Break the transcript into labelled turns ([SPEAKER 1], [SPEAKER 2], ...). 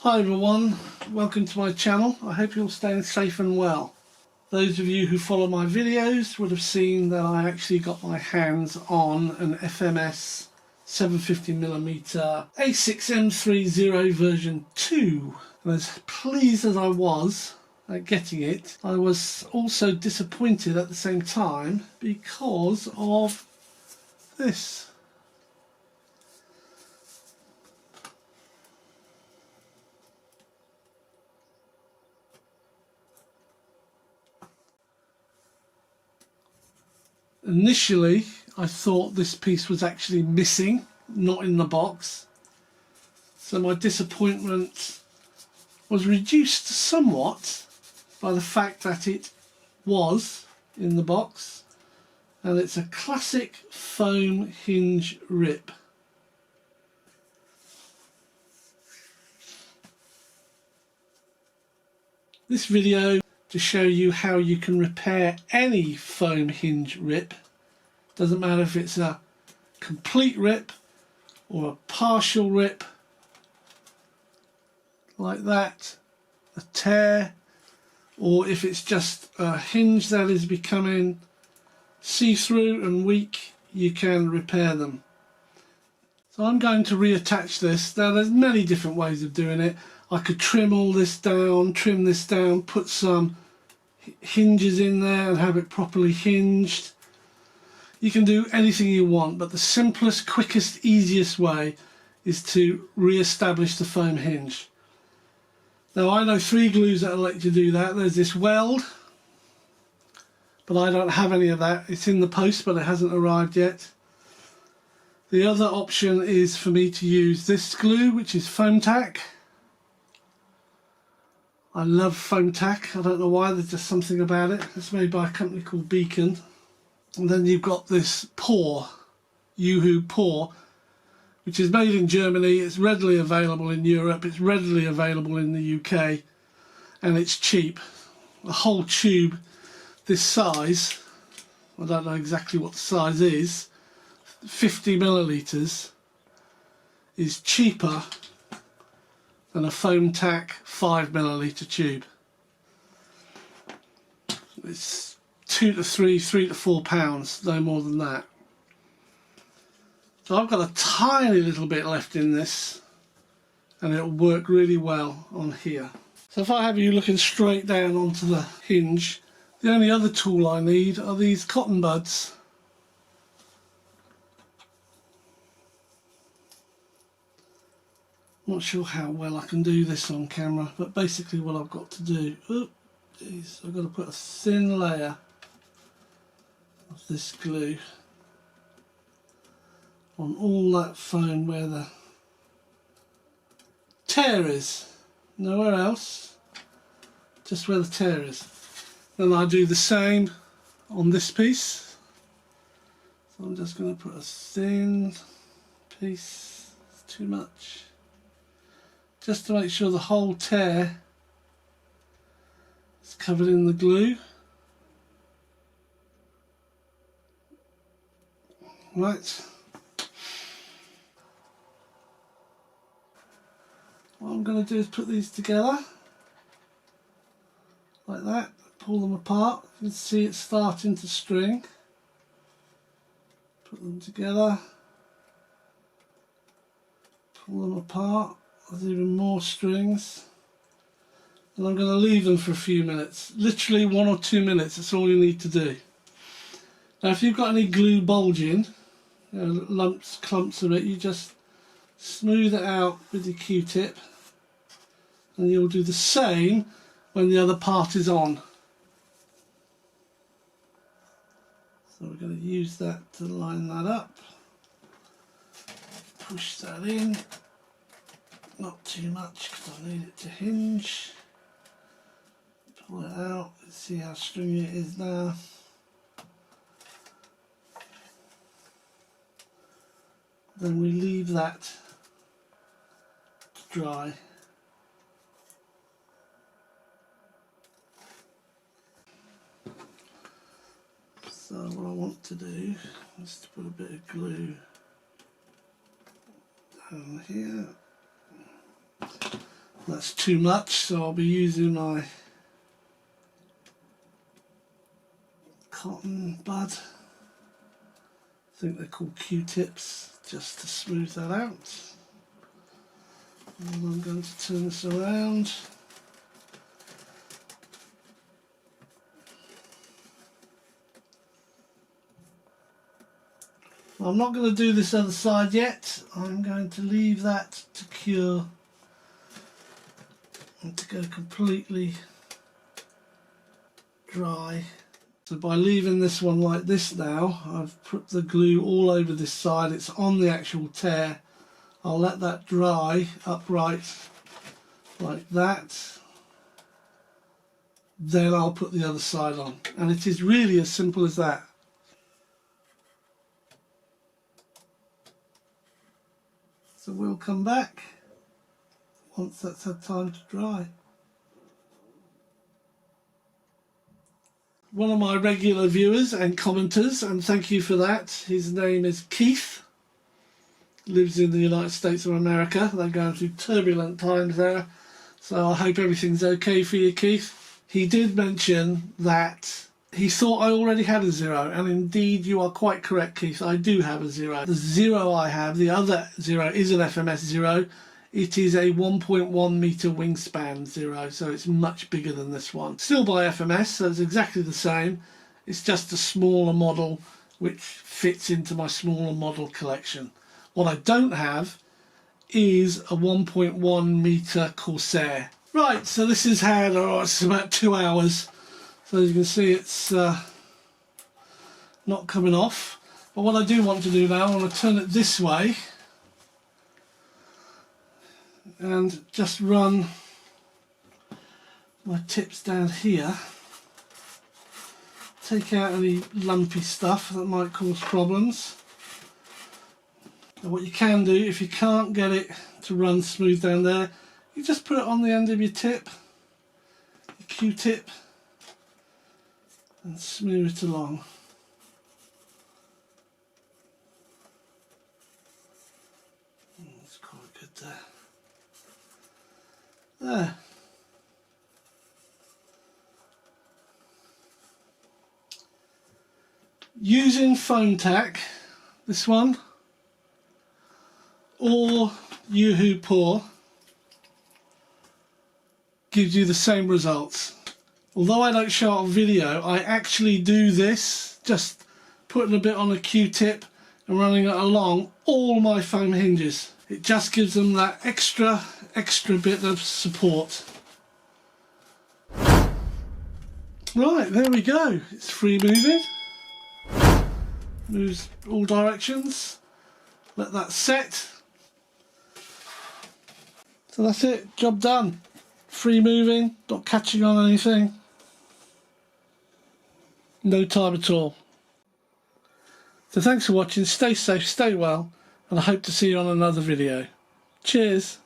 [SPEAKER 1] Hi everyone, welcome to my channel. I hope you're staying safe and well. Those of you who follow my videos would have seen that I actually got my hands on an FMS 750mm A6M30 version 2. And as pleased as I was at getting it, I was also disappointed at the same time because of this. Initially, I thought this piece was actually missing, not in the box. So my disappointment was reduced somewhat by the fact that it was in the box, and it's a classic foam hinge rip. This video to show you how you can repair any foam hinge rip. Doesn't matter if it's a complete rip or a partial rip like that, a tear, or if it's just a hinge that is becoming see-through and weak, you can repair them. So I'm going to reattach this. Now there's many different ways of doing it. I could trim all this down, trim this down, put some hinges in there and have it properly hinged. You can do anything you want, but the simplest, quickest, easiest way is to re-establish the foam hinge. Now I know 3 glues that will let you do that. There's this weld, but I don't have any of that. It's in the post, but it hasn't arrived yet. The other option is for me to use this glue, which is foam tack. I love foam tack. I don't know why, there's just something about it. It's made by a company called Beacon. And then you've got this pour, Yoo-hoo pour, which is made in Germany. It's readily available in Europe. It's readily available in the UK, and it's cheap. A whole tube this size, I don't know exactly what the size is, 50 millilitres, is cheaper than a foam tack 5 millilitre tube. It's 2 to 3 to 4 pounds, no more than that. So I've got a tiny little bit left in this, and it'll work really well on here. So if I have you looking straight down onto the hinge, the only other tool I need are these cotton buds. Not sure how well I can do this on camera, but basically what I've got to do, is I've got to put a thin layer of this glue on all that foam where the tear is, nowhere else, just where the tear is. Then I do the same on this piece. So I'm just going to put a thin piece, it's too much, just to make sure the whole tear is covered in the glue. Right. What I'm going to do is put these together like that, pull them apart. You can see it starting to string. Put them together, pull them apart. There's even more strings, and I'm going to leave them for a few minutes, literally 1 or 2 minutes. That's all you need to do. Now if you've got any glue bulging, lumps, clumps of it, you just smooth it out with your Q-tip, and you'll do the same when the other part is on. So we're going to use that to line that up, push that in, not too much because I need it to hinge, pull it out, let's see how stringy it is now. Then we leave that to dry. So what I want to do is to put a bit of glue down here. That's too much, so I'll be using my cotton bud, I think they're called Q-tips, just to smooth that out. And I'm going to turn this around. I'm not going to do this other side yet. I'm going to leave that to cure and to go completely dry. So by leaving this one like this now, I've put the glue all over this side. It's on the actual tear. I'll let that dry upright like that. Then I'll put the other side on. And it is really as simple as that. So we'll come back once that's had time to dry. One of my regular viewers and commenters, and thank you for that, his name is Keith, lives in the United States of America. They're going through turbulent times there, so I hope everything's okay for you, Keith. He did mention that he thought I already had a 0, and indeed you are quite correct, Keith, I do have a 0. The 0 I have, the other 0, is an FMS 0. It is a 1.1 meter wingspan 0, so it's much bigger than this one. Still by FMS, so it's exactly the same. It's just a smaller model which fits into my smaller model collection. What I don't have is a 1.1 meter Corsair. Right, so this has had, it's about 2 hours. So as you can see, it's not coming off. But what I do want to do now, I want to turn it this way and just run my tips down here, take out any lumpy stuff that might cause problems. And what you can do, if you can't get it to run smooth down there, you just put it on the end of your tip, your Q-tip, and smooth it along. That's quite good there. There. Using foam tack, this one, or Yoo-hoo Pour, gives you the same results. Although I don't show it on video, I actually do this, just putting a bit on a Q-tip and running it along all my foam hinges. It just gives them that extra bit of support. Right, there we go. It's free moving. Moves all directions. Let that set. So that's it, job done. Free moving, not catching on anything. No time at all. So thanks for watching, stay safe, stay well, and I hope to see you on another video. Cheers.